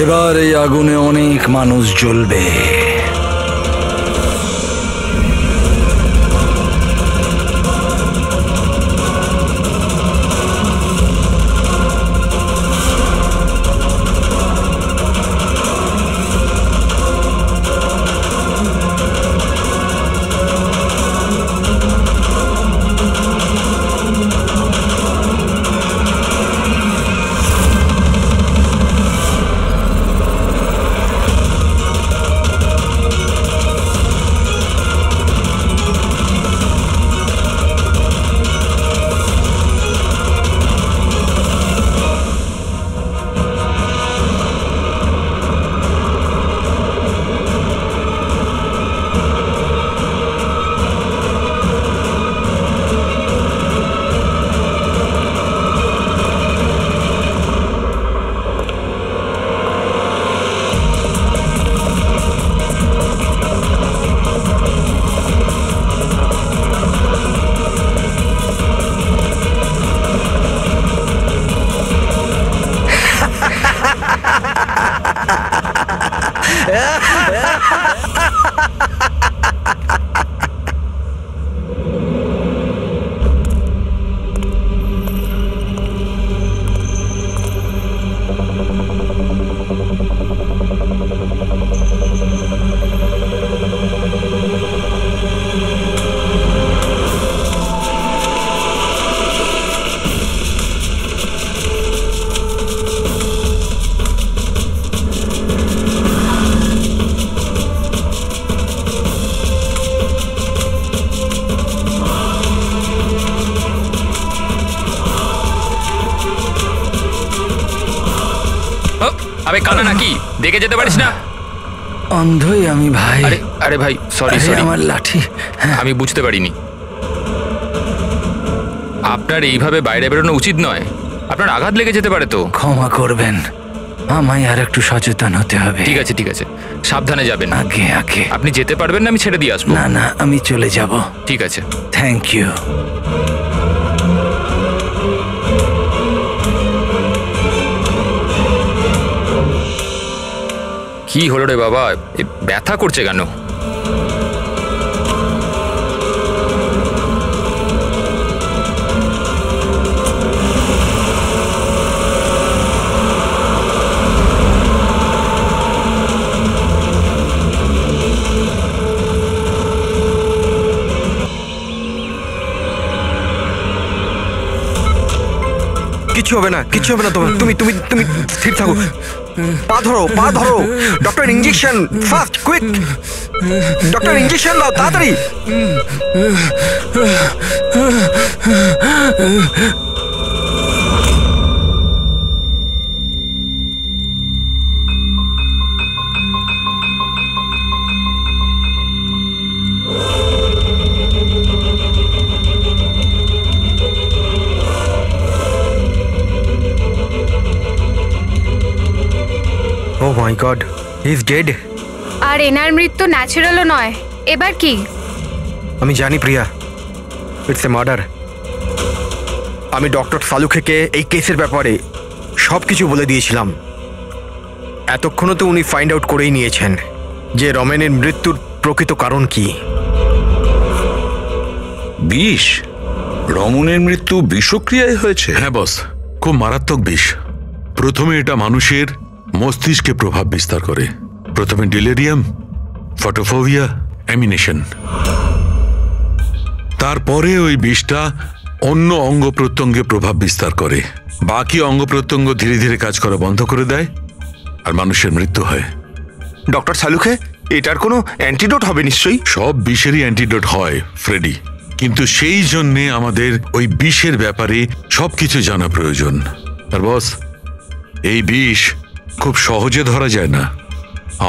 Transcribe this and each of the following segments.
এবার এই আগুনে অনেক মানুষ জ্বলবে। আবে কানা নাকি দেখে যেতে পারিস না? অন্ধই আমি ভাই। আরে ভাই সরি আমার লাঠি। আমি বুঝতে পারিনি। আপনার এইভাবে বাইরে বেরোনো উচিত নয়, আপনার আঘাত লেগে যেতে পারে তো। ক্ষমা করবেন, আমায় আর একটু সচেতন হতে হবে। ঠিক আছে ঠিক আছে, সাবধানে যাবেন। আগে আগে। আপনি যেতে পারবেন না? আমি ছেড়ে দিয়ে আসবো। না না, আমি চলে যাব। ঠিক আছে, থ্যাংক ইউ। কি হলো রে বাবা, ব্যথা করছে কেন? কিচ্ছু হবে না, কিচ্ছু হবে না তোমার। তুমি তুমি তুমি স্থির থাকো। পা ধরো, পা ধরো। Doctor injection, fast, quick. Doctor injection দাও তাড়াতাড়ি। Oh my God, he's dead. আর এনার মৃত্যু ন্যাচারালও নয়। এবার কি? আমি জানি প্রিয়া, ইটস এ মার্ডার। আমি ডক্টর সালুখেকে এই কেসের ব্যাপারে সব কিছু বলে দিয়েছিলাম। এতক্ষণও তো উনি ফাইন্ড আউট করেই নিয়েছেন যে রমেনের মৃত্যুর প্রকৃত কারণ কি। বিষ? রমনের মৃত্যু বিষক্রিয়ায় হয়েছে? হ্যাঁ বস, খুব মারাত্মক বিষ। প্রথমে এটা মানুষের মস্তিষ্কে প্রভাব বিস্তার করে। প্রথমে ডিলেরিয়াম, ফটোফোবিয়া, অ্যামিনেশন। তারপরে ওই বিষটা অন্য অঙ্গ প্রত্যঙ্গে প্রভাব বিস্তার করে। বাকি অঙ্গ প্রত্যঙ্গ ধীরে ধীরে কাজ করা বন্ধ করে দেয় আর মানুষের মৃত্যু হয়। ডক্টর সালুখে, এটার কোনো অ্যান্টিডোট হবে নিশ্চয়ই? সব বিষেরই অ্যান্টিডোট হয় ফ্রেডি, কিন্তু সেই জন্যে আমাদের ওই বিষের ব্যাপারে সবকিছু জানা প্রয়োজন। আর বস, এই বিষ খুব সহজে ধরা যায় না।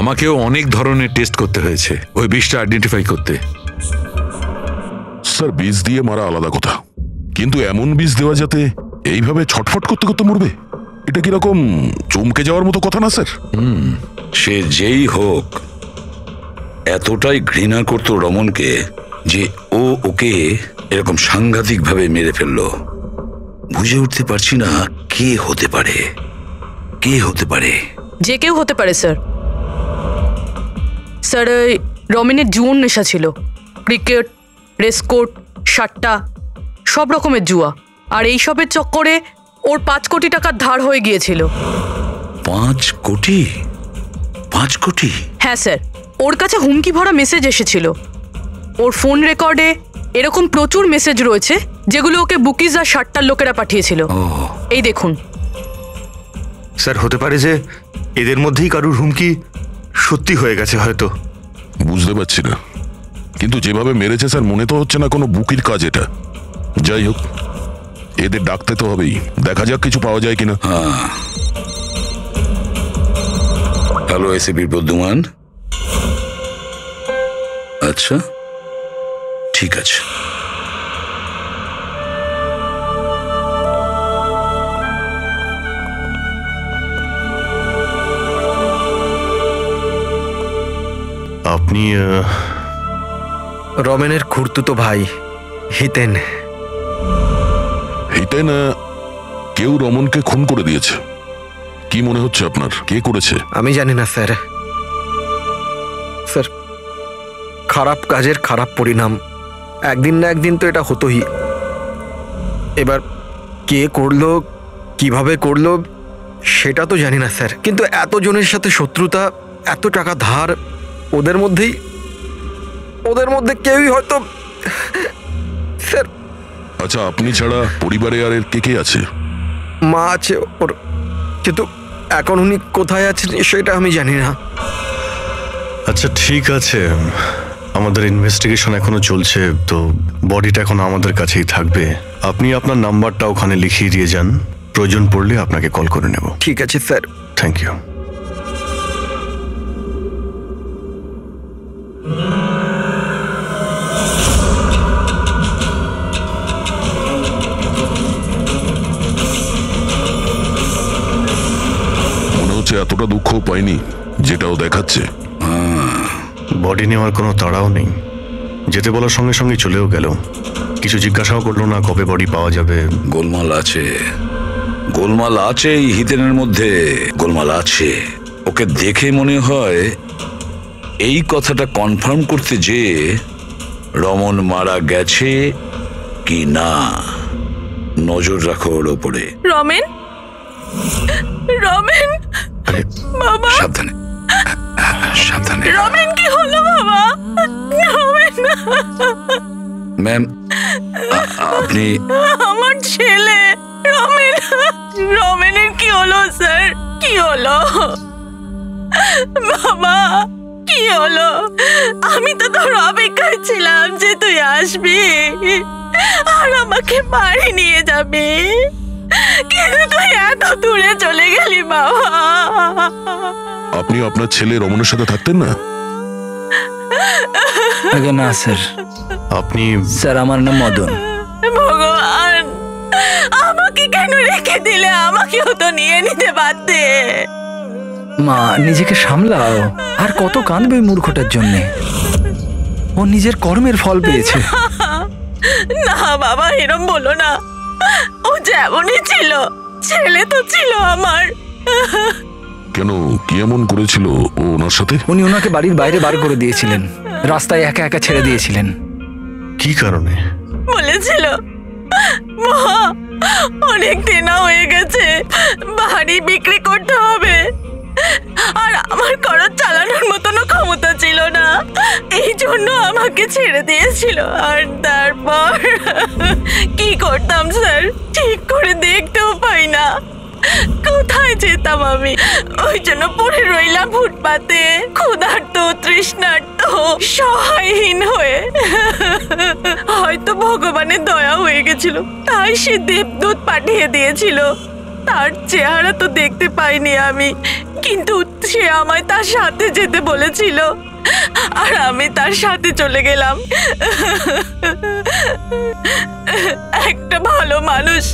আমাকেও অনেক ধরনের টেস্ট করতে হয়েছে ওই বিষটা আইডেন্টিফাই করতে। স্যার, বিষ দিয়ে মারা আলাদা কথা, কিন্তু এমন বিষ দেওয়া যাতে এইভাবে ছটফট করতে করতে মরবে, এটা কিরকম চমকে যাওয়ার মতো কথা না স্যার? সে যেই হোক এতটাই ঘৃণা করতো রমনকে যে ও ওকে এরকম সাংঘাতিকভাবে মেরে ফেললো। বুঝে উঠতে পারছি না কে হতে পারে, কে হতে পারে। যে কেউ হতে পারে স্যার। স্যার ওই রমেনের জুয়োর নেশা ছিল, ক্রিকেট, রেসকোর্ট, সাট্টা, সব রকমের জুয়া। আর এইসবের চক্করে ওর 5 কোটি টাকার ধার হয়ে গিয়েছিল। 5 কোটি? 5 কোটি? হ্যাঁ স্যার, ওর কাছে হুমকি ভরা মেসেজ এসেছিল। ওর ফোন রেকর্ডে এরকম প্রচুর মেসেজ রয়েছে যেগুলো ওকে বুকিজ আর সাট্টার লোকেরা পাঠিয়েছিল। এই দেখুন স্যার, হতে পারে যে এদের মধ্যেই কারুর হুমকি সত্যি হয়ে গেছে হয়তো। বুঝতে পারছি না, কিন্তু যেভাবে মেরেছে স্যার মনে তো হচ্ছে না কোনো বুকির কাজ এটা। যাই হোক, এদের ডাকতে তো হবেই, দেখা যাক কিছু পাওয়া যায় কিনা। Hello ACP Pradyuman. আচ্ছা, ঠিক আছে। আপনি রমেনের খুড়তুতো ভাই হিতেন। হিতেন, কেউ রমনকে খুন করে দিয়েছে। কি মনে হচ্ছে আপনার, কে করেছে? আমি জানি না স্যার। স্যার, খারাপ কাজের খারাপ পরিণাম, একদিন না একদিন তো এটা হতোই। এবার কে করলো, কিভাবে করলো সেটা তো জানি না স্যার, কিন্তু এতজনের সাথে শত্রুতা, এত টাকা ধার, ওদের মধ্যে কেউই হয়তো। স্যার, আচ্ছা, আপনি ছাড়া পরিবারে আর এর কে কে আছে? মা আছে ওর, কিন্তু এখন উনি কোথায় আছেন সেটা আমি জানি না। আচ্ছা ঠিক আছে, আমাদের ইনভেস্টিগেশন এখনো চলছে, তো বডিটা এখন আমাদের কাছেই থাকবে। আপনি আপনার নাম্বারটা ওখানে লিখিয়ে দিয়ে যান, প্রয়োজন পড়লে আপনাকে কল করে নেব। ঠিক আছে স্যার। Thank you. মনে হচ্ছে এতটা দুঃখ পাইনি যেটাও দেখাচ্ছে। বডি নেওয়ার কোনো তাড়াও নেই, যেতে বলার সঙ্গে সঙ্গে চলেও গেল, কিছু জিজ্ঞাসাও করলো না কবে বডি পাওয়া যাবে। গোলমাল আছে, গোলমাল আছে এই হিতেনের মধ্যে, গোলমাল আছে। ওকে দেখে মনে হয় এই কথাটা কনফার্ম করতে যে রমন মারা গেছে কি না। নজর রাখো ওর ওপরে। রমেন, রমেন বাবা, সাবধানে সাবধানে। রমেন কি হলো বাবা? রমেন, ম্যাম আপনি? আমার ছেলে রমেন, রমেনের কি হলো স্যার? কি হলো বাবা, কি হলো? আমি তো তোর অপেক্ষায় ছিলাম যে তুই আসবি আর আমাকে বাড়ি নিয়ে যাবি, কিন্তু তুই এত দূরে চলে গেলি বাবা। আপনি আপনার ছেলে রমনের সাথে থাকতেন না? আগে না স্যার। আপনি? স্যার, আমার নাম মদন। ভগবান, আমাকে কেন রেখে দিলে? আমাকেও তো নিয়ে নিতে পারতে। মা, নিজেকে সামলাও। আর কত কাঁদবে ওই মূর্খটার জন্যে? ও নিজের কর্মের ফল পেয়েছে। না বাবা, এরম বলো না। ও যেমনই ছিল, ছেলে তো ছিল আমার। কেন, কি এমন করেছিল ও ওনার সাথে? উনি ওনাকে বাড়ির বাইরে বার করে দিয়েছিলেন, রাস্তায় একা একা ছেড়ে দিয়েছিলেন। কি কারণে? বলেছিল মা অনেক দিন হয়ে গেছে, বাড়ি বিক্রি করতে হবে, আর আমার খরচ চালানোর মতনও ক্ষমতা ছিল না, এই জন্য আমাকে ছেড়ে দিয়েছিল। আর তারপর কি করতাম স্যার, ঠিক করে দেখতেও পাই না, কোথায় যেতাম আমি? ওই জন্য পড়ে রইলাম ফুটপাতে, ক্ষুধার্ত, তৃষ্ণার্ত, সহায়হীন হয়ে। হয়তো ভগবানের দয়া হয়ে গেছিল, তাই সে দেবদূত পাঠিয়ে দিয়েছিল। তার চেহারা তো দেখতে পাইনি আমি, কিন্তু সে আমায় তার সাথে যেতে বলেছিল, আর আমি তার সাথে চলে গেলাম। একটা ভালো মানুষ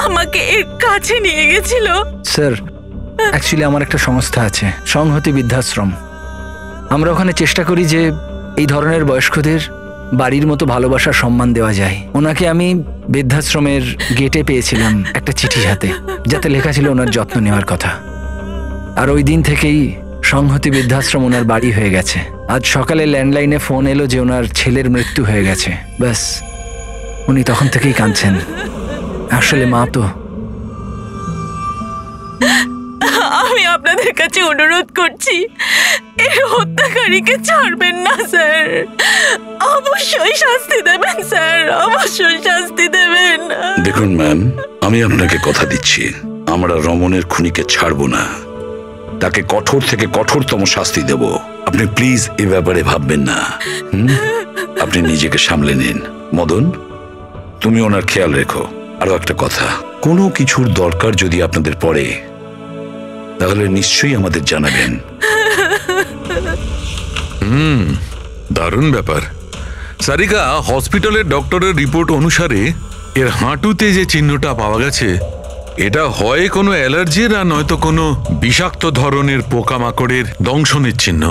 আমাকে এর কাছে নিয়ে গেছিল। স্যার, অ্যাকচুয়ালি আমার একটা সংস্থা আছে, সংহতি বৃদ্ধাশ্রম। আমরা ওখানে চেষ্টা করি যে এই ধরনের বয়স্কদের বাড়ির মতো ভালোবাসার সম্মান দেওয়া যায়। ওনাকে আমি বৃদ্ধাশ্রমের গেটে পেয়েছিলাম একটা চিঠি হাতে, যাতে লেখা ছিল ওনার যত্ন নেওয়ার কথা। আর ওই দিন থেকেই সংহতি বৃদ্ধাশ্রম ওনার বাড়ি হয়ে গেছে। আজ সকালে ল্যান্ডলাইনে ফোন এলো যে ওনার ছেলের মৃত্যু হয়ে গেছে। ব্যাস, উনি তখন থেকেই কাঁদছেন। আসলে মা তো। আমি আপনাদের কাছে অনুরোধ করছি, এই হত্যাকারীকে ছাড়বেন না স্যার। অবশ্যই শাস্তি দেবেন স্যার, অবশ্যই শাস্তি দেবেন। দেখুন ম্যাম, আমি আপনাকে কথা দিচ্ছি, আমরা রমনের খুনিকে ছাড়বো না, তাকে কঠোর থেকে কঠোরতম শাস্তি দেব। আপনি প্লিজ এ ব্যাপারে ভাববেন না। আপনি নিজেকে সামলে নিন। মদন, তুমি ওনার খেয়াল রেখো। আরো একটা কথা, কোনো কিছুর দরকার যদি আপনাদের পড়ে তাহলে নিশ্চয়ই আমাদের জানাবেন। দারুণ ব্যাপার। সারিকা, হসপিটালের ডক্টরের রিপোর্ট অনুসারে এর হাঁটুতে যে চিহ্নটা পাওয়া গেছে, এটা হয় কোনো অ্যালার্জির আর নয়তো কোনো বিষাক্ত ধরনের পোকামাকড়ের দংশনের চিহ্ন।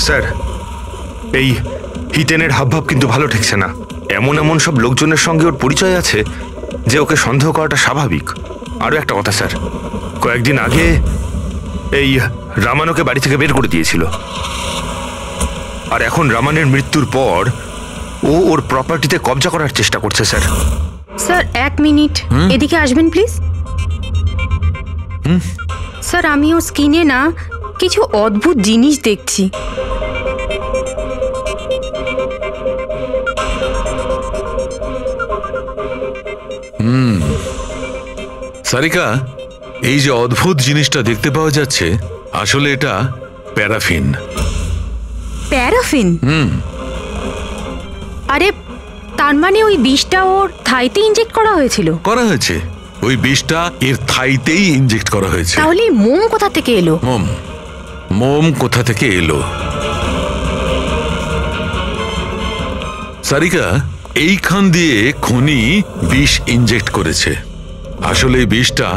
স্যার, এই হিতেনের হাবভাব কিন্তু ভালো ঠেকছে না। এমন এমন সব লোকজনের সঙ্গে ওর পরিচয় আছে যে ওকে সন্দেহ করাটা স্বাভাবিক। আরও একটা কথা স্যার, কয়েকদিন আগে এই রামানকে বাড়ি থেকে বের করে দিয়েছিল, আর এখন রামানের মৃত্যুর পর ও ওর প্রপার্টিতে কবজা করার চেষ্টা করছে। স্যার স্যার, 1 মিনিট এদিকে আসবেন প্লিজ। স্যার, আমি ওর স্কিনে না কিছু অদ্ভুত জিনিস দেখছি। সারিকা, এই যে অদ্ভুত জিনিসটা দেখতে পাওয়া যাচ্ছে, আসলে এটা প্যারাফিন। প্যারাফিন? আরে, তার মানে ওই বিষটা ওর থাইতে ইনজেক্ট করা হয়েছিল? করা হয়েছে, ওই বিষটা এর থাইতেই ইনজেক্ট করা হয়েছে। তাহলে মোম কোথা থেকে এলো? মোম কোথা থেকে এলো? সারিকা, এইখান দিয়ে খুনি বিষ ইনজেক্ট করেছে। আসলে এই বিষটা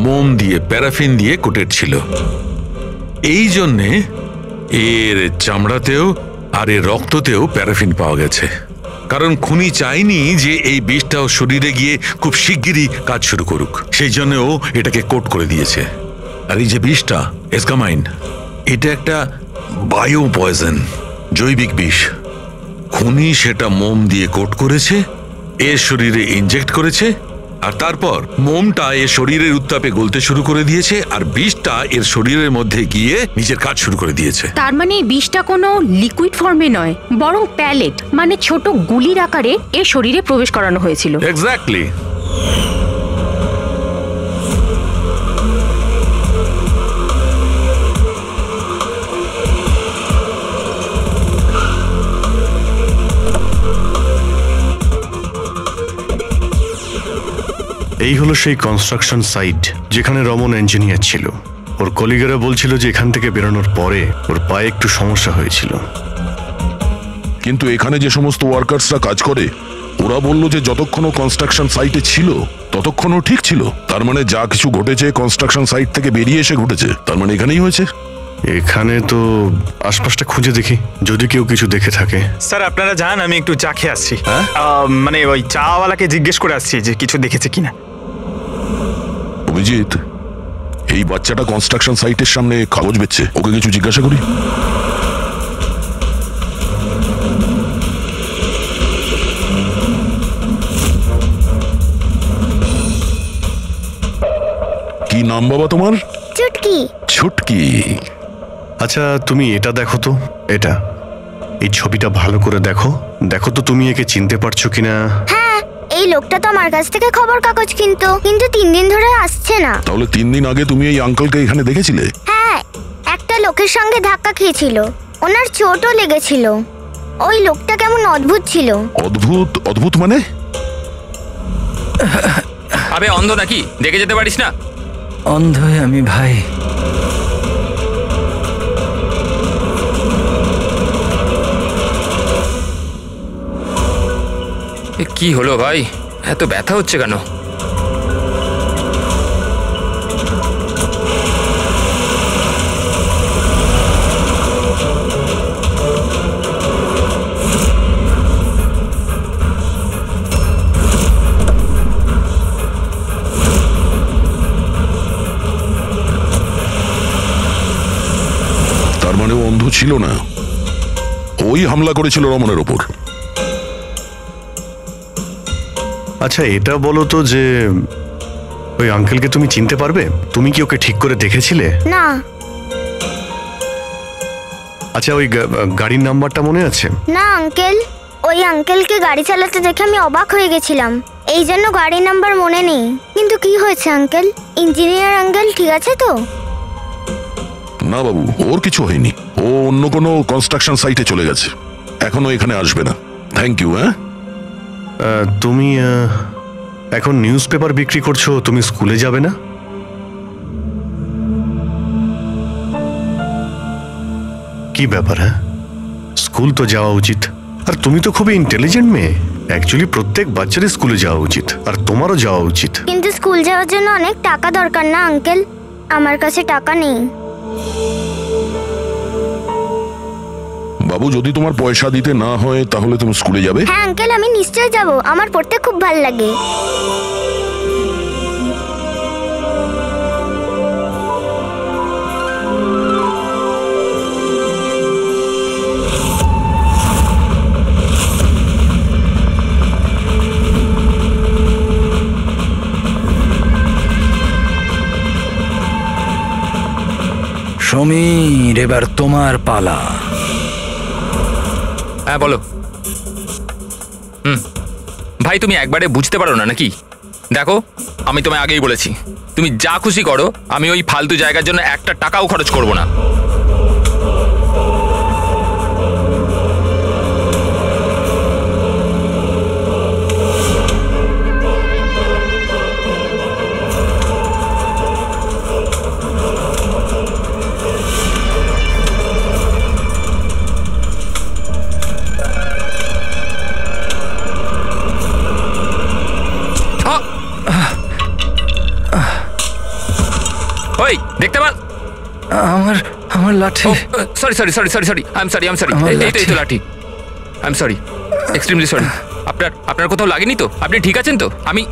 মোম দিয়ে, প্যারাফিন দিয়ে কোটেড ছিল। এই জন্যে এর চামড়াতেও আর এর রক্ততেও প্যারাফিন পাওয়া গেছে। কারণ খুনি চায়নি যে এই বিষটাও শরীরে গিয়ে খুব শিগগিরই কাজ শুরু করুক, সেই জন্য ও এটাকে কোট করে দিয়েছে। আর এই যে বিষটা এসকামাইন, এটা একটা বায়ো পয়জন, জৈবিক বিষ। খুনি সেটা মোম দিয়ে কোট করেছে, এর শরীরে ইনজেক্ট করেছে, আর তারপর মোমটা এর শরীরের উত্তাপে গলতে শুরু করে দিয়েছে, আর বিষটা এর শরীরের মধ্যে গিয়ে নিজের কাজ শুরু করে দিয়েছে। তার মানে এই বিষটা কোনো লিকুইড ফর্মে নয়, বরং প্যালেট মানে ছোট গুলির আকারে এর শরীরে প্রবেশ করানো হয়েছিল। এক্স্যাক্টলি। এই হলো সেই কনস্ট্রাকশন সাইট যেখানে রমন ইঞ্জিনিয়ার ছিল। ওর কলিগেরা বলছিল যে এখান থেকে বেরোনোর পরে ওর পায়ে একটু সমস্যা হয়েছিল। কিন্তু এখানে যে সমস্ত ওয়ার্কার্সরা কাজ করে, ওরা বলল যে যতক্ষণ কনস্ট্রাকশন সাইটে ছিল ততক্ষণও ঠিক ছিল। তার মানে যা কিছু ঘটেছে কনস্ট্রাকশন সাইট থেকে বেরিয়ে এসে ঘটেছে, তার মানে এখানেই হয়েছে। এখানে তো আশপাশটা খুঁজে দেখি, যদি কেউ কিছু দেখে থাকে। স্যার, আপনারা যান, আমি একটু চা খেয়ে আসছি। মানে ওই চাওয়ালাকে জিজ্ঞেস করে আসছি যে কিছু দেখেছে কিনা। অভিজিৎ, এই বাচ্চাটা কনস্ট্রাকশন সাইটের সামনে কাগজ বেচছে, ওকে কিছু জিজ্ঞাসা করি। কি নাম বাবা তোমার? চুটকি। ছুটকি। আচ্ছা, তুমি এটা দেখো তো, এটা এই ছবিটা ভালো করে দেখো, দেখো তো তুমি একে চিনতে পারছো কিনা। হ্যাঁ, এই লোকটা তো আমার কাছ থেকে খবর কাগজ কিন্তু 3 দিন ধরে আসছে না। তাহলে 3 দিন আগে তুমি এই আঙ্কেলকে এখানে দেখেছিলে? হ্যাঁ, একটা লোকের সঙ্গে ধাক্কা খেয়েছিল, ওনার চোটও লেগেছিল। ওই লোকটা কেমন অদ্ভুত ছিল। অদ্ভুত? অদ্ভুত মানে? আবে অন্ধ নাকি, দেখে যেতে পারিস না? অন্ধ হয়ে আমি ভাই। কি হলো ভাই, এত ব্যথা হচ্ছে কেন? তার মানে ও অন্ধ ছিল না, ওই হামলা করেছিল রমনের ওপর। আচ্ছা এটা বলো তো যে ওই আঙ্কেলকে তুমি চিনতে পারবে? তুমি কি ওকে ঠিক করে দেখেছিলে? না। আচ্ছা ওই গাড়ির নাম্বারটা মনে আছে? না আঙ্কেল, ওই আঙ্কেলকে গাড়ি চালাতে দেখে আমি অবাক হয়ে গেছিলাম, এই জন্য গাড়ির নাম্বার মনে নেই। কিন্তু কি হয়েছে আঙ্কেল? ইঞ্জিনিয়ার আঙ্কেল ঠিক আছে তো? না বাবু, ওর কিছু হয়নি। ও অন্য কোনো কনস্ট্রাকশন সাইটে চলে গেছে, এখনো এখানে আসবে না। Thank you. হ্যাঁ, তুমি এখন নিউজ পেপার বিক্রি করছো, তুমি স্কুলে যাবে না? কি ব্যাপার? হ্যাঁ, স্কুল তো যাওয়া উচিত। আর তুমি তো খুবই ইন্টেলিজেন্ট মেয়ে, অ্যাকচুয়ালি প্রত্যেক বাচ্চারই স্কুলে যাওয়া উচিত, আর তোমারও যাওয়া উচিত। কিন্তু স্কুল যাওয়ার জন্য অনেক টাকা দরকার না আঙ্কেল? আমার কাছে টাকা নেই। বাবু যদি তোমার পয়সা দিতে না হয় তাহলে তুমি স্কুলে যাবে? হ্যাঁ আঙ্কেল, আমি নিশ্চয়ই যাব, আমার পড়তে খুব ভালো লাগে। সমীর, এবার তোমার পালা। হ্যাঁ বলো। ভাই তুমি একবারে বুঝতে পারো না নাকি? দেখো আমি তোমায় আগেই বলেছি, তুমি যা খুশি করো, আমি ওই ফালতু জায়গার জন্য একটা টাকাও খরচ করব না। ওই দেখতে পার আমার লাঠি। Sorry sorry sorry sorry sorry I am sorry এই তো লাঠি। I am sorry, extremely sorry. আপনার কোথাও লাগেনি তো? আপনি ঠিক আছেন তো? আমি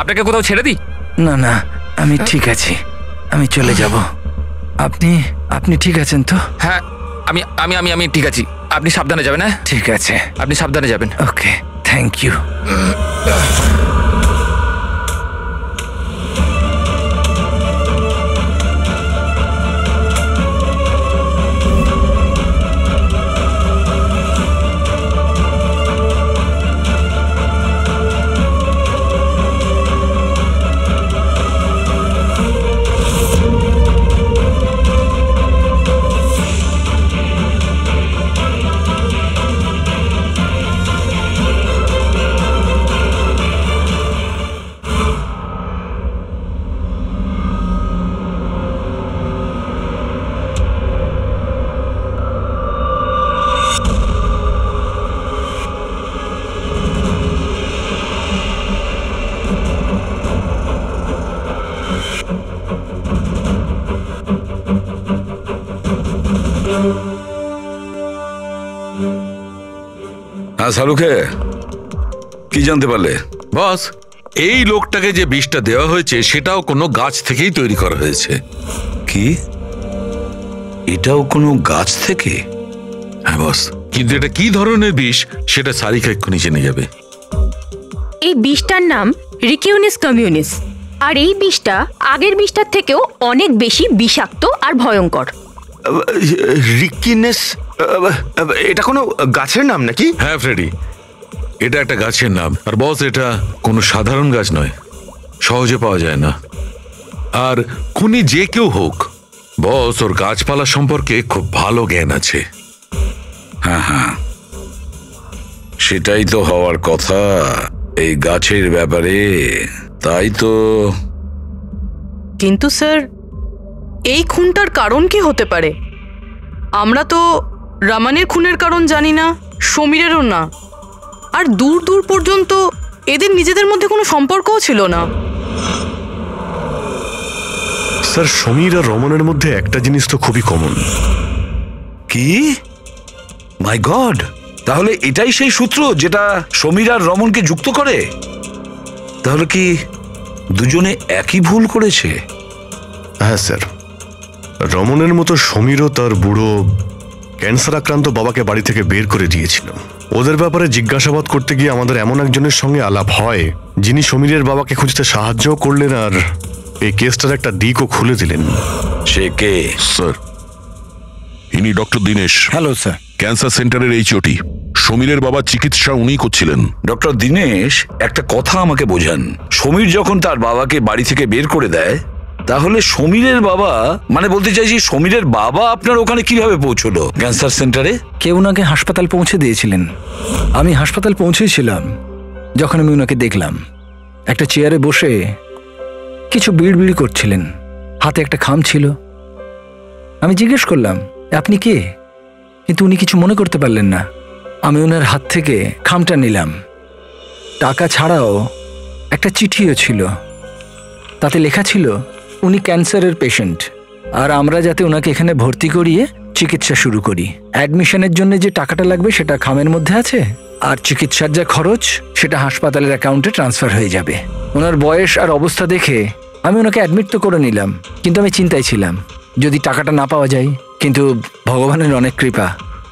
আপনাকে কোথাও ছেড়ে দিই? না না, আমি ঠিক আছি, আমি চলে যাব। আপনি ঠিক আছেন তো? হ্যাঁ আমি আমি আমি আমি ঠিক আছি। আপনি সাবধানে যাবেন। হ্যাঁ ঠিক আছে, আপনি সাবধানে যাবেন। ওকে, থ্যাংক ইউ। হ্যাঁ শাহরুখে, কি জানতে পারলে? বস, এই লোকটাকে যে বিষটা দেওয়া হয়েছে সেটাও কোনো গাছ থেকেই তৈরি করা হয়েছে। কি? এটাও কোনো গাছ থেকে? হ্যাঁ বস, কিন্তু এটা কি ধরনের বিষ সেটা সারিকা এক্ষুনি জেনে যাবে। এই বিষটার নাম রিকিউনিস কমিউনিস, আর এই বিষটা আগের বিষটার থেকেও অনেক বেশি বিষাক্ত আর ভয়ঙ্কর। রিকিনেস, এটা কোনো গাছের নাম নাকি? হ্যাঁ ফ্রেডি, এটা একটা গাছের নাম। আর বস, এটা কোনো সাধারণ গাছ নয়, সহজে পাওয়া যায় না। আর খুনি যে কেউ হোক, বস ওর গাছপালা সম্পর্কে খুব ভালো জ্ঞান আছে। হ্যাঁ হ্যাঁ, সেটাই তো হওয়ার কথা এই গাছের ব্যাপারে। তাই তো কিন্তু স্যার এই খুনটার কারণ কি হতে পারে? আমরা তো রামানের খুনের কারণ জানি না, সমীরেরও না, আর দূর দূর পর্যন্ত এদের নিজেদের মধ্যে কোনো সম্পর্কও ছিল না। স্যার সমীর আর রমনের মধ্যে একটা জিনিস তো খুবই কমন। কি? মাই গড, তাহলে এটাই সেই সূত্র যেটা সমীর আর রমনকে যুক্ত করে? তাহলে কি দুজনে একই ভুল করেছে? হ্যাঁ স্যার, রমনের মতো সমীরও তার বুড়ো ক্যান্সার আক্রান্ত বাবাকে বাড়ি থেকে বের করে দিয়েছিল। ওদের ব্যাপারে জিজ্ঞাসাবাদ করতে গিয়ে আমাদের এমন একজনের সঙ্গে আলাপ হয় যিনি সমীরের বাবাকে খুঁজতে সাহায্য করলেন আর এই কেসটার একটা দিকও খুলে দিলেন। সে কে? স্যার, ইনি doctor Dinesh. Hello sir. Cancer সেন্টারের এইচওটি। সমীরের বাবার চিকিৎসা উনিই করছিলেন। ডক্টর দীনেশ, একটা কথা আমাকে বোঝান। সমীর যখন তার বাবাকে বাড়ি থেকে বের করে দেয়, তাহলে সমীরের বাবা, মানে বলতে চাইছি সমীরের বাবা আপনার ওখানে কিভাবে পৌঁছলো ক্যান্সার সেন্টারে? কেউ ওনাকে হাসপাতাল পৌঁছে দিয়েছিলেন। আমি হাসপাতাল পৌঁছেছিলাম যখন আমি ওনাকে দেখলাম একটা চেয়ারে বসে কিছু বিড়বিড়ি করছিলেন, হাতে একটা খাম ছিল। আমি জিজ্ঞেস করলাম, আপনি কে? কিন্তু উনি কিছু মনে করতে পারলেন না। আমি ওনার হাত থেকে খামটা নিলাম। টাকা ছাড়াও একটা চিঠিও ছিল, তাতে লেখা ছিল উনি ক্যান্সারের পেশেন্ট আর আমরা যাতে ওনাকে এখানে ভর্তি করিয়ে চিকিৎসা শুরু করি। অ্যাডমিশনের জন্য যে টাকাটা লাগবে সেটা খামের মধ্যে আছে, আর চিকিৎসার যা খরচ সেটা হাসপাতালের অ্যাকাউন্টে ট্রান্সফার হয়ে যাবে। ওনার বয়স আর অবস্থা দেখে আমি ওনাকে অ্যাডমিট তো করে নিলাম, কিন্তু আমি চিন্তায় ছিলাম যদি টাকাটা না পাওয়া যায়। কিন্তু ভগবানের অনেক কৃপা,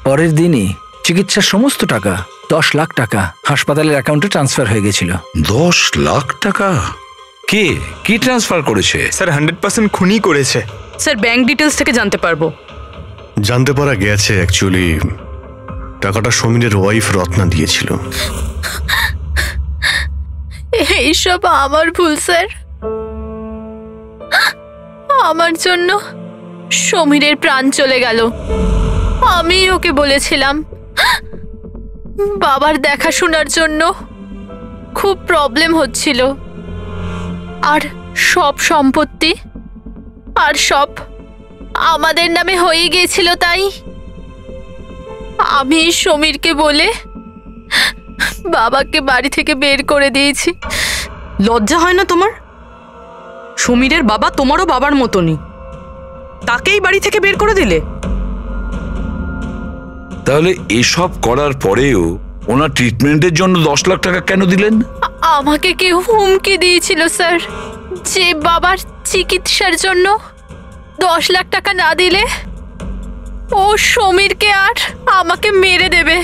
পরের দিনই চিকিৎসার সমস্ত টাকা 10 লাখ টাকা হাসপাতালের অ্যাকাউন্টে ট্রান্সফার হয়ে গেছিল। 10 লাখ টাকা? কে কি ট্রান্সফার করেছে? স্যার 100% খুনি করেছে। স্যার ব্যাংক ডিটেলস থেকে জানতে পারবো? জানতে পারা গেছে অ্যাকচুয়ালি টাকাটা সমীরের ওয়াইফ রত্না দিয়েছিল। এইসব আমার ভুল স্যার। আমার জন্য সমীরের প্রাণ চলে গেল। আমি ওকে বলেছিলাম বাবার দেখাশোনার জন্য খুব প্রবলেম হচ্ছিল, আর সব সম্পত্তি আর সব আমাদের নামে হয়ে গিয়েছিল। তাই আমি সমীরকে বলে বাবাকে বাড়ি থেকে বের করে দিয়েছি। লজ্জা হয় না তোমার? সমীরের বাবা তোমারও বাবার মতনই, তাকেই বাড়ি থেকে বের করে দিলে। তাহলে এসব করার পরেও ওনার ট্রিটমেন্টের জন্য 10 লাখ টাকা কেন দিলেন? আমাকে কেউ হুমকি দিয়েছিল স্যার যে বাবার চিকিৎসার জন্য 10 লাখ টাকা না দিলে ও সমীরকে আর আমাকে মেরে দেবে।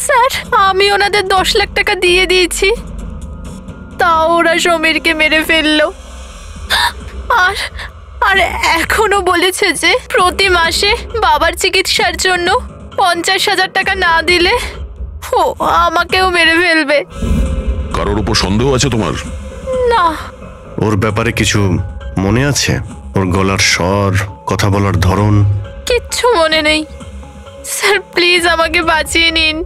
স্যার আমি ওনাদের 10 লাখ টাকা দিয়ে দিয়েছি, তাও ওরা সমীরকে মেরে ফেললো। আর আর এখনো বলেছে যে প্রতি মাসে বাবার চিকিৎসার জন্য 50,000 টাকা না দিলে ও আমাকেও মেরে ফেলবে। কারোর উপর সন্দেহ আছে তোমার? না। ওর ব্যাপারে কিছু মনে আছে? ওর গলার স্বর, কথা বলার ধরন? কিচ্ছু মনে নেই স্যার। প্লিজ আমাকে বাঁচিয়ে নিন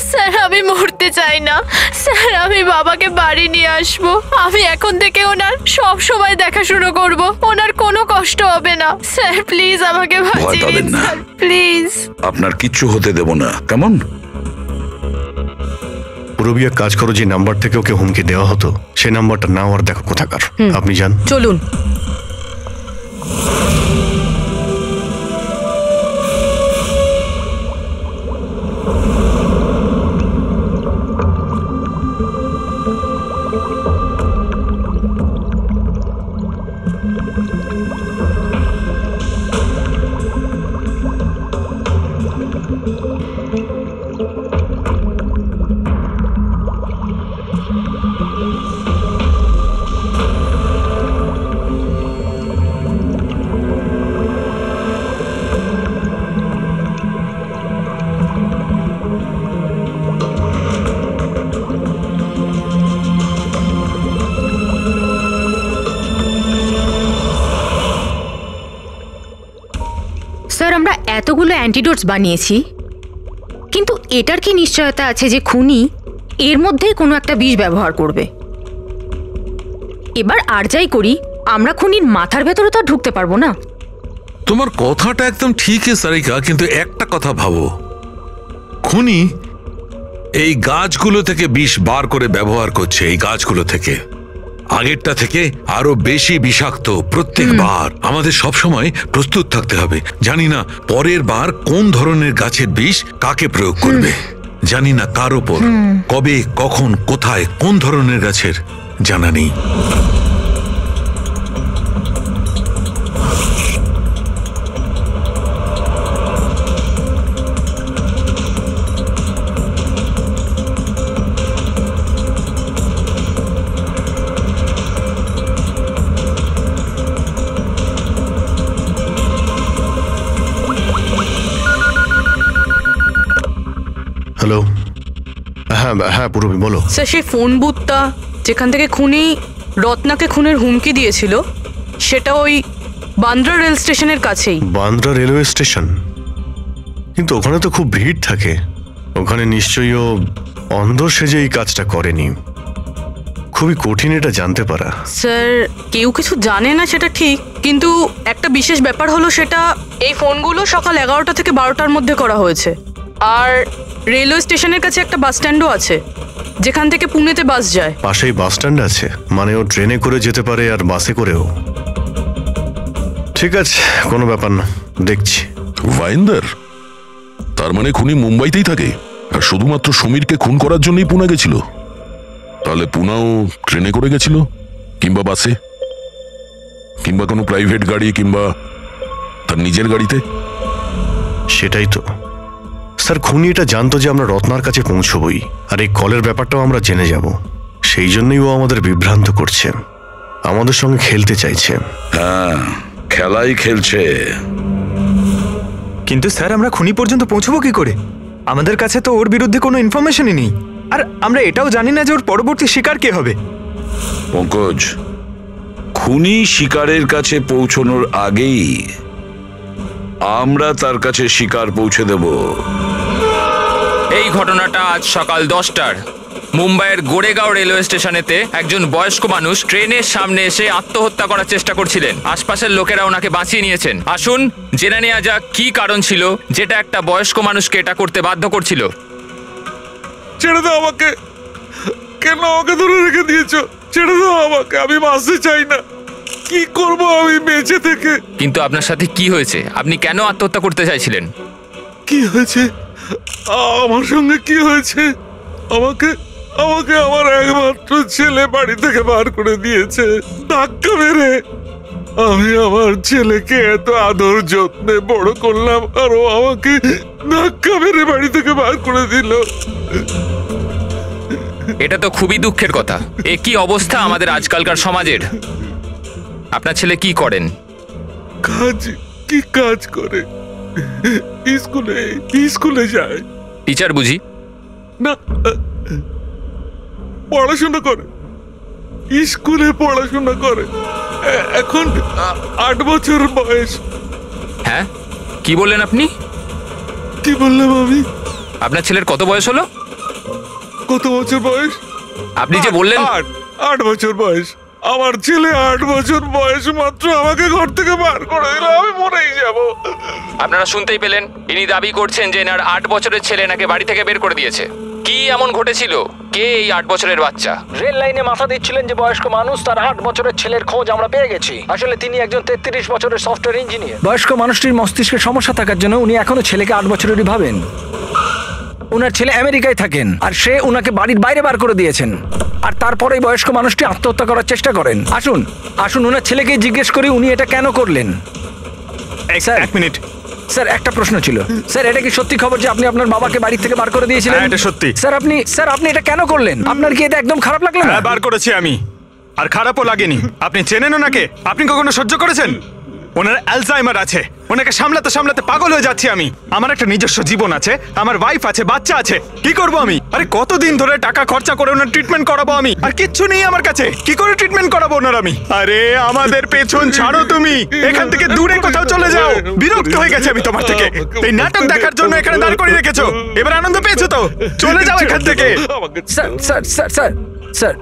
স্যার, আমি মরতে চাই না স্যার। আমি বাবাকে বাড়ি নিয়ে আসবো। আমি এখন থেকে ওনার সব সময় দেখাশোনা করব, ওনার কোনো কষ্ট হবে না স্যার। প্লিজ আমাকে বাঁচিয়ে নিন স্যার, প্লিজ। আপনার কিচ্ছু হতে দেব না, কেমন? পুরবিয়া কাজ করো যে নাম্বার থেকে ওকে হুমকি দেওয়া হতো, সেই নাম্বারটা নাও আর দেখো কোথাকার। আপনি যান, চলুন। স্যার আমরা এতগুলো অ্যান্টিডোটস বানিয়েছি, কিন্তু এটার কি নিশ্চয়তা আছে যে খুনি এর মধ্যেই কোনো একটা বিষ ব্যবহার করবে? এবার আর যাই করি, আমরা খুনির মাথার ভেতরে তো আর ঢুকতে পারবো না। তোমার কথাটা একদম ঠিকই সারিকা, কিন্তু একটা কথা ভাবো, খুনি এই গাছগুলো থেকে বিষ বার করে ব্যবহার করছে, এই গাছগুলো থেকে আগেরটা থেকে আরো বেশি বিষাক্ত প্রত্যেকবার। আমাদের সব সময় প্রস্তুত থাকতে হবে। জানি না পরের বার কোন ধরনের গাছের বিষ কাকে প্রয়োগ করবে, জানি না কার ওপর, কবে, কখন, কোথায়, কোন ধরনের গাছের জানা নেই। হ্যালো, হ্যাঁ হ্যাঁ পূরবী বলো। স্যার, সেই ফোন বুথটা যেখান থেকে খুনি রত্নাকে খুনের হুমকি দিয়েছিল, সেটা ওই বান্দ্রা রেল স্টেশনের কাছেই। Bandra railway station? কিন্তু ওখানে তো খুব ভিড় থাকে, ওখানে নিশ্চয়ই ও অন্ধ সেজে এই কাজটা করেনি। খুবই কঠিন এটা জানতে পারা। স্যার, কেউ কিছু জানে না সেটা ঠিক, কিন্তু একটা বিশেষ ব্যাপার হলো সেটা এই ফোনগুলো সকাল 11টা থেকে 12টার মধ্যে করা হয়েছে। আর রেলওয়ে স্টেশনের কাছে একটা বাস স্ট্যান্ডও আছে, যেখান থেকে পুনেতে বাস যায়। পাশেই বাস স্ট্যান্ড আছে, মানে ও ট্রেনে করে যেতে পারে আর বাসে করেও। ঠিক আছে, কোনো ব্যাপার না, দেখছি। ভাইন্দার, তার মানে খুনি মুম্বাইতেই থাকে আর শুধুমাত্র সমীরকে খুন করার জন্যই পুনা গেছিল? তাহলে পুনাও ট্রেনে করে গেছিল, কিংবা বাসে, কিংবা কোনো প্রাইভেট গাড়ি, কিংবা তার নিজের গাড়িতে। সেটাই তো স্যার, খুনি এটা জানতো যে আমরা রত্নার কাছে পৌঁছবই, আর এই কলের ব্যাপারটাও আমরা জেনে যাব। সেই জন্যই ও আমাদের বিভ্রান্ত করছে, আমাদের সঙ্গে খেলতে চাইছে। হ্যাঁ, খেলাই খেলছে। কিন্তু স্যার, আমরা খুনি পর্যন্ত পৌঁছবো কি করে? আমাদের কাছে তো ওর বিরুদ্ধে কোনো ইনফরমেশনই নেই, আর আমরা এটাও জানি না যে ওর পরবর্তী শিকার কে হবে। পঙ্কজ, খুনি শিকারের কাছে পৌঁছানোর আগেই আমরা তার কাছে শিকার পৌঁছে দেব। এই ঘটনাটা আজ সকাল 10টার মুম্বাইয়ের গোরেগাঁও রেলওয়ে স্টেশনেতে একজন বয়স্ক মানুষ ট্রেনের সামনে এসে আত্মহত্যা করার চেষ্টা করছিলেন। আশপাশের লোকেরা ওনাকে বাঁচিয়ে নিয়েছেন। আসুন জেনে নেওয়া যাক কি কারণ ছিল যেটা একটা বয়স্ক মানুষকে এটা করতে বাধ্য করছিল। ছেড়ে দাও আমাকে, কেন আমাকে ধরে রেখে দিয়েছো? ছেড়ে দাও আমাকে, আমি বাঁচতে চাই না। কি করব আমি বেঁচে থেকে? কিন্তু আপনার সাথে কি হয়েছে? আপনি কেন আত্মহত্যা করতে চাইছিলেন? কি হয়েছে? আমার সঙ্গে কি হয়েছে? আমাকে আমাকে আমার একমাত্র ছেলে বাড়ি থেকে বার করে দিয়েছে ধাক্কা মেরে। আমি আমার ছেলেকে এত আদর যত্নে বড় করলাম, আর ও আমাকে ধাক্কা মেরে বাড়ি থেকে বার করে দিল। এটা তো খুবই দুঃখের কথা। এ কি অবস্থা আমাদের আজকালকার সমাজের। আপনার ছেলে কি করেন? কাজ করে, স্কুলে যায়। টিচার বুঝি? না, পড়াশোনা করে, স্কুলে পড়াশোনা করে। এখন 8 বছর বয়স। হ্যাঁ, কি বললেন আপনি? কি বললাম আমি? আপনার ছেলের কত বয়স হলো? কত বছর বয়স? আপনি যে বললেন 8 বছর বয়স। আমার ছেলে 8 বছর বয়স মাত্র আমাকে ঘর থেকে বার করে দিল, আমি মরেই যাব। আপনারা শুনতেই পেলেন, ইনি দাবি করছেন যে এনার 8 বছরের ছেলে নাকি বাড়ি থেকে বের করে দিয়েছে। কি এমন ঘটেছিল? কে এই 8 বছরের বাচ্চা? রেল লাইনে মাথা দিচ্ছিলেন যে বয়স্ক মানুষ, তার 8 বছরের ছেলের খোঁজ আমরা পেয়ে গেছি। আসলে তিনি একজন 33 বছরের সফটওয়্যার ইঞ্জিনিয়ার। বয়স্ক মানুষটির মস্তিষ্কে সমস্যা থাকার জন্য উনি এখনো ছেলেকে 8 বছরেরই ভাবেন। ওনার ছেলে আমেরিকায় থাকেন, আর সে ওনাকে বাড়ির বাইরে বার করে দিয়েছেন। আর তারপরেই বয়স্ক মানুষটি আত্মহত্যা করার চেষ্টা করেন। আসুন আসুন ওনার ছেলেকে জিজ্ঞেস করি উনি এটা কেন করলেন। Sir, 1 minute. স্যার, একটা প্রশ্ন ছিল। স্যার, এটা কি সত্যি খবর যে আপনি আপনার বাবাকে বাড়ি থেকে বার করে দিয়েছিলেন? এটা সত্যি। স্যার আপনি এটা কেন করলেন? আপনার কি এটা একদম খারাপ লাগলো না? বার করেছি আমি, আর খারাপও লাগেনি। আপনি চেনেন ওনাকে? আপনি কখনো সহ্য করেছেন? ওনার অ্যালজাইমার আছে, ওনাকে সামলাতে সামলাতে পাগল হয়ে যাচ্ছি আমি। আমার একটা নিজস্ব জীবন আছে, আমার ওয়াইফ আছে, বাচ্চা আছে। কি করব আমি? আরে কতদিন ধরে টাকা খরচা করে ওনার ট্রিটমেন্ট করাবো আমি, আর কিচ্ছু নেই আমার কাছে। কি করে ট্রিটমেন্ট করাবো ওনার আমি? আরে আমাদের পেছন ছাড়ো তুমি, এখান থেকে দূরে কোথাও চলে যাও। বিরক্ত হয়ে গেছে আমি তোমার থেকে। এই নাটক দেখার জন্য এখানে দাঁড় করিয়ে রেখেছো, এবার আনন্দ পেয়েছো তো? চলে যাও এখান থেকে। Sir sir sir sir sir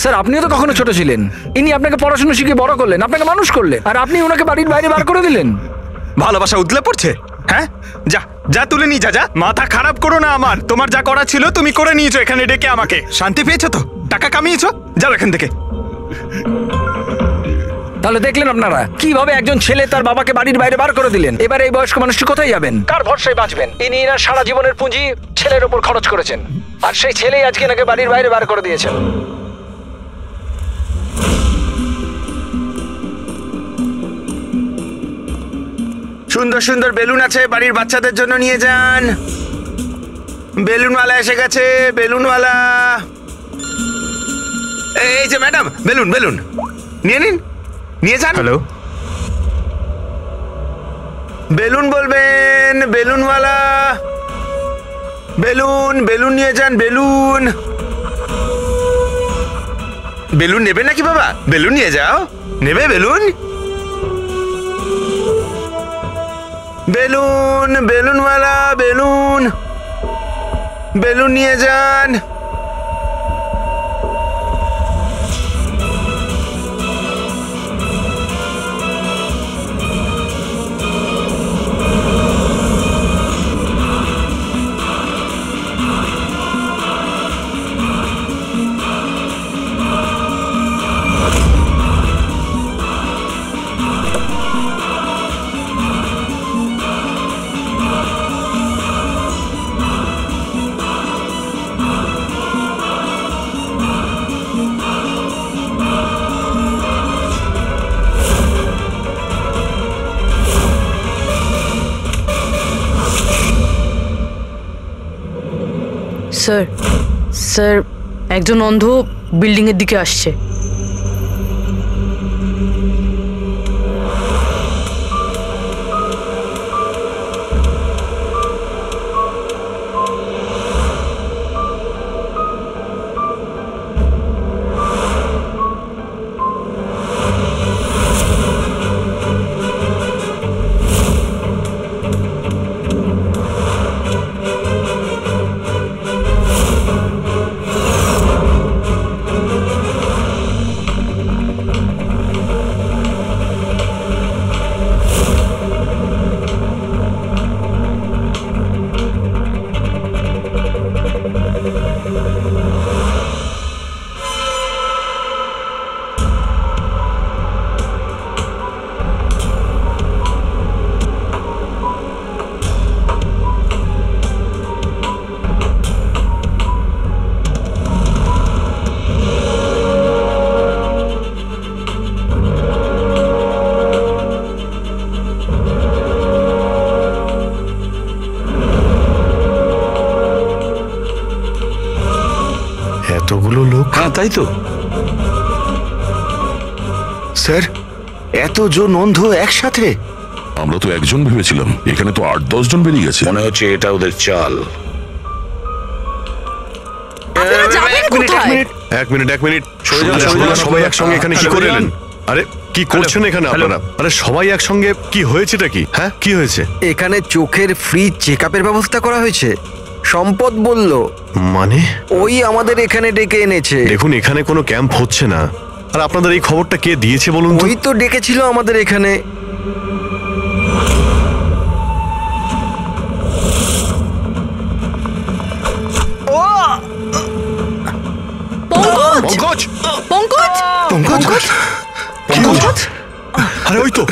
sir আপনিও তো কখনো ছোট ছিলেন, ইনি আপনাকে পড়াশোনা শিখে বড় করলেন, আপনাকে মানুষ করলেন, আর আপনি ওনাকে বাড়ির বাইরে বার করে দিলেন। ভালোবাসা উতলে পড়ছে? হ্যাঁ, যা যা তুলে নিয়ে যা, যা। মাথা খারাপ করো না আমার, তোমার যা করা ছিল তুমি করে নিয়েছো এখানে ডেকে আমাকে। শান্তি পেয়েছো তো? টাকা কামিয়েছো? যাও এখান থেকে। তাহলে দেখলেন আপনারা কিভাবে একজন ছেলে তার বাবাকে বাড়ির বাইরে বার করে দিলেন। এবার এই বয়স্ক মানুষটি কোথায় যাবেন, কার ভরসায় বাঁচবেন? ইনি এনার সারা জীবনের পুঁজি ছেলের ওপর খরচ করেছেন, আর সেই ছেলেই আজকে এনাকে বাড়ির বাইরে বার করে দিয়েছেন। সুন্দর সুন্দর বেলুন আছে, বাড়ির বাচ্চাদের জন্য নিয়ে যান। বেলুনওয়ালা এসে গেছে, বেলুনওয়ালা। এই যে ম্যাডাম, বেলুন বেলুন নিয়ে নিন, নিয়ে যান। হ্যালো, বেলুন বলবেন, বেলুনওয়ালা। বেলুন বেলুন নিয়ে যান, বেলুন। বেলুন নেবে নাকি বাবা? বেলুন নিয়ে যাও। নেবে বেলুন? বেলুন বেলুনওয়ালা, বেলুন বেলুন নিয়ে যান। স্যার, স্যার একজন অন্ধ বিল্ডিং এর দিকে আসছে। এতগুলো লোক? হ্যাঁ তাই তো স্যার, এতজন অন্ধ একসাথে? আমরা তো একজন ভেবেছিলাম, এখানে তো 8-10 জন বেরিয়ে গেছে। মনে হচ্ছে এটা ওদের চাল। এক মিনিট সবাই একসঙ্গে এখানে কি করে এলেন? আরে কি করছেন এখানে আপনারা? আরে সবাই একসঙ্গে কি হয়েছেটা কি? হ্যাঁ কি হয়েছে? এখানে চোখের ফ্রি চেকআপের ব্যবস্থা করা হয়েছে, সম্পদ বলল। মানে ওই আমাদের এখানে ডেকে এনেছে। দেখুন এখানে কোনো ক্যাম্প হচ্ছে না, আর আপনাদের এই খবরটা কে দিয়েছে বলুন তো? ওই তো ডেকেছিল আমাদের এখানে। পঙ্কজ! পঙ্কজ! পঙ্কজ! পঙ্কজ! আরে ওই তো,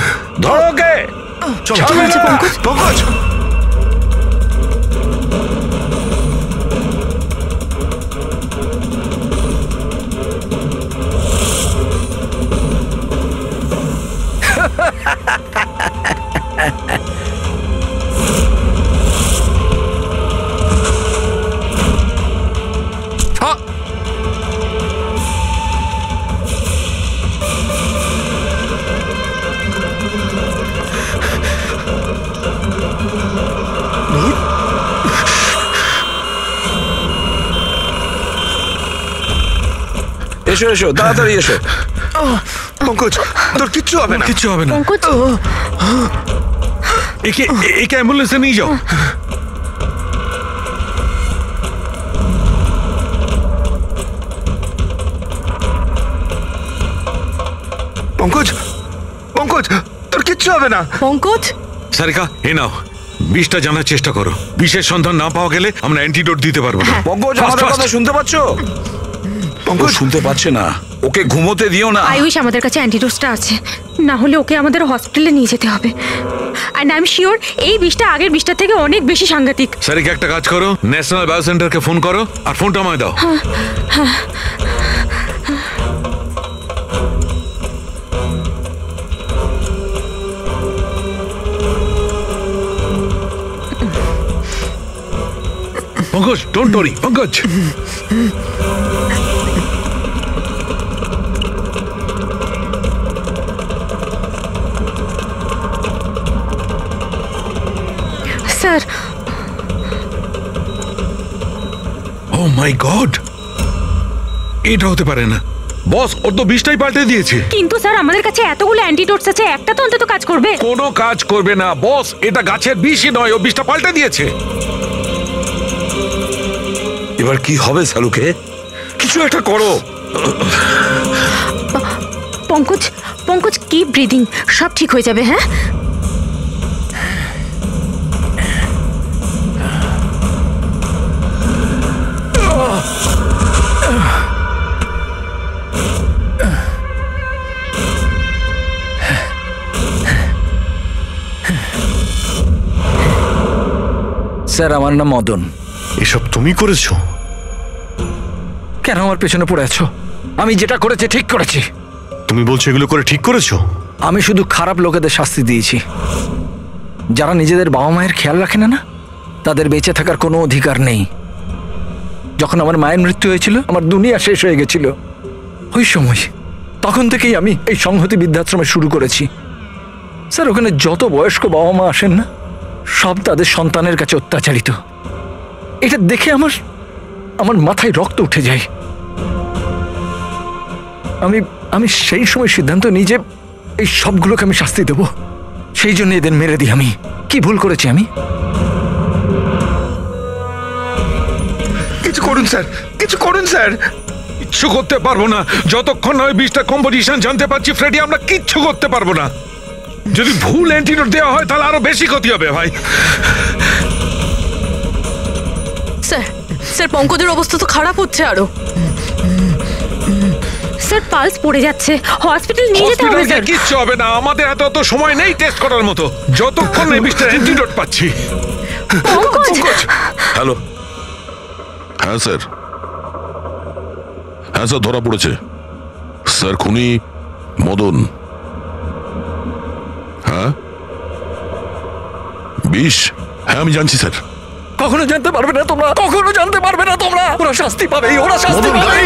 ধরো ওকে। চলো পঙ্কজ! পঙ্কজ! এসো এসো, তাড়াতাড়ি এসো। পঙ্কজ, তোর কিচ্ছু হবে না। কিচ্ছু হবে না। একে অ্যাম্বুলেন্সে নিয়ে যাও। পঙ্কজ, পঙ্কজ, তোর কিচ্ছু হবে না। পঙ্কজ, সারিকা এ নাও, বিষটা জানার চেষ্টা করো। বিষের সন্ধান না পাওয়া গেলে আমরা অ্যান্টিডোট দিতে পারবো না। পঙ্কজ, আমাদের কথা শুনতে পাচ্ছ? পঙ্কজ শুনতে পাচ্ছে না, ওকে ঘুমোতে দিও না। আই উইশ আমাদের কাছে অ্যান্টিডোটসটা আছে, না হলে ওকে আমাদের হসপিটালে নিয়ে যেতে হবে। অ্যান্ড আই এম শিওর এই বিষটা আগের বিষটার থেকে অনেক বেশি সাংঘাতিক। সারিকা একটা কাজ করো, ন্যাশনাল বায়ো সেন্টারকে ফোন করো আর ফোনটা আমায় দাও। Pankaj, don't worry, Pankaj. Sir, oh my God, এটা হতে পারে না। বস, ওর তো বিষটাই পাল্টে দিয়েছে। কিন্তু স্যার আমাদের কাছে এতগুলো অ্যান্টিডোটস আছে, একটা তো অন্তত কাজ করবে। কোনো কাজ করবে না বস, এটা গাছের বিষই নয়, ও বিষটা পাল্টে দিয়েছে। এবার কি হবে সালুকে? কিছু একটা করো। পঙ্কজ, পঙ্কজ কিপ ব্রিদিং, সব ঠিক হয়ে যাবে। হ্যাঁ, স্যার আমার নাম মদন। এসব তুমি করেছো? কেন আমার পেছনে পড়ে আছো? আমি যেটা করেছি ঠিক করেছি। তুমি বলছো এগুলো করে ঠিক করেছো? আমি শুধু খারাপ লোকেদের শাস্তি দিয়েছি, যারা নিজেদের বাবা মায়ের খেয়াল রাখে না, তাদের বেঁচে থাকার কোনো অধিকার নেই। যখন আমার মায়ের মৃত্যু হয়েছিল, আমার দুনিয়া শেষ হয়ে গেছিল। ওই সময় তখন থেকেই আমি এই সংহতি বৃদ্ধাশ্রমে শুরু করেছি। স্যার, ওখানে যত বয়স্ক বাবা মা আসেন না, সব তাদের সন্তানের কাছে অত্যাচারিত। এটা দেখে আমার মাথায় রক্ত উঠে যায়। আমি সেই সময় সিদ্ধান্ত নিই যে এই সবগুলোকে আমি শাস্তি দেব। সেই জন্য এদের মেরে দিই। আমি কি ভুল করেছি? আমি কিছু করুন স্যার, কিছু করুন স্যার। কিচ্ছু করতে পারবো না যতক্ষণ ওই বিষটা কম্পোজিশন জানতে পারছি। ফ্রেডি, আমরা কিচ্ছু করতে পারবো না। যদি ভুল অ্যান্টিডোট দেওয়া হয় তাহলে আরো বেশি ক্ষতি হবে ভাই। স্যার, স্যার পঙ্কজের অবস্থা তো খারাপ হচ্ছে আরো। স্যার পালস পড়ে যাচ্ছে, হসপিটাল নিয়ে যেতে হবে স্যার। কিচ্ছু হবে না, আমাদের এত সময় নেই টেস্ট করার মতো। যতক্ষণ এই বিষটার অ্যান্টিডোট পাচ্ছি। হ্যালো, হ্যাঁ স্যার, হ্যাঁ স্যার, ধরা পড়েছে স্যার। খুনি মদন। হ্যাঁ, বিষ? হ্যাঁ আমি জানছি স্যার। কখনো জানতে পারবে না তোমরা, কখনো জানতে পারবে না তোমরা। ওরা শাস্তি পাবে, ওরা শাস্তি পাবে।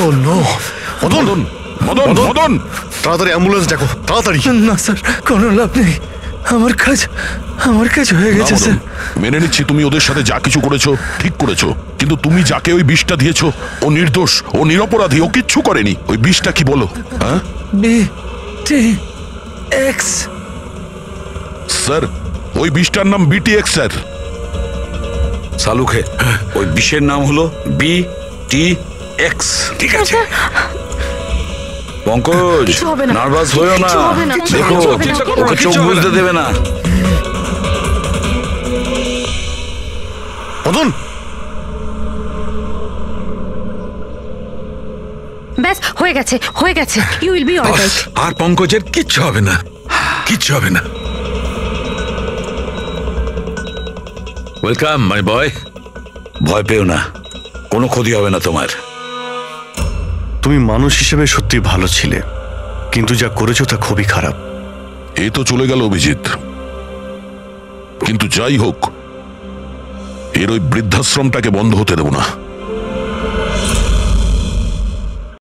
ও নো, মদন, মদন, মদন, তাড়াতাড়ি অ্যাম্বুলেন্স ডাকো, তাড়াতাড়ি। না স্যার, কোনো লাভ নেই। আমার কাজ হয়ে গেছে স্যার। মেনে নিচ্ছি তুমি ওদের সাথে যা কিছু করেছো ঠিক করেছো, কিন্তু তুমি যাকে ওই বিষটা দিয়েছো ও নির্দোষ, ও নিরপরাধী, ও কিচ্ছু করেনি। ওই বিষটা কি বলো? হ্যাঁ, BTX স্যার, ওই বিষটার নাম BTX স্যার। সালুকে, ওই বিষের নাম হলো BTX। ঠিক আছে পঙ্কজ, নার্ভাস হয়েও না। দেখো, ওকে চোখ বুঝতে দেবে না। মদন, ব্যাস হয়ে গেছে, হয়ে গেছে। You will be alright. আর পঙ্কজের কিচ্ছু হবে না, কিচ্ছু হবে না। Welcome my boy. ভয় পেও না, কোনো ক্ষতি হবে না তোমার। তুমি মানুষ হিসেবে সত্যি ভালো ছিলে, কিন্তু যা করেছো তা খুবই খারাপ। এই তো চলে গেল অভিজিৎ, কিন্তু যাই হোক, এর ওই বৃদ্ধাশ্রমটাকে বন্ধ হতে দেব না।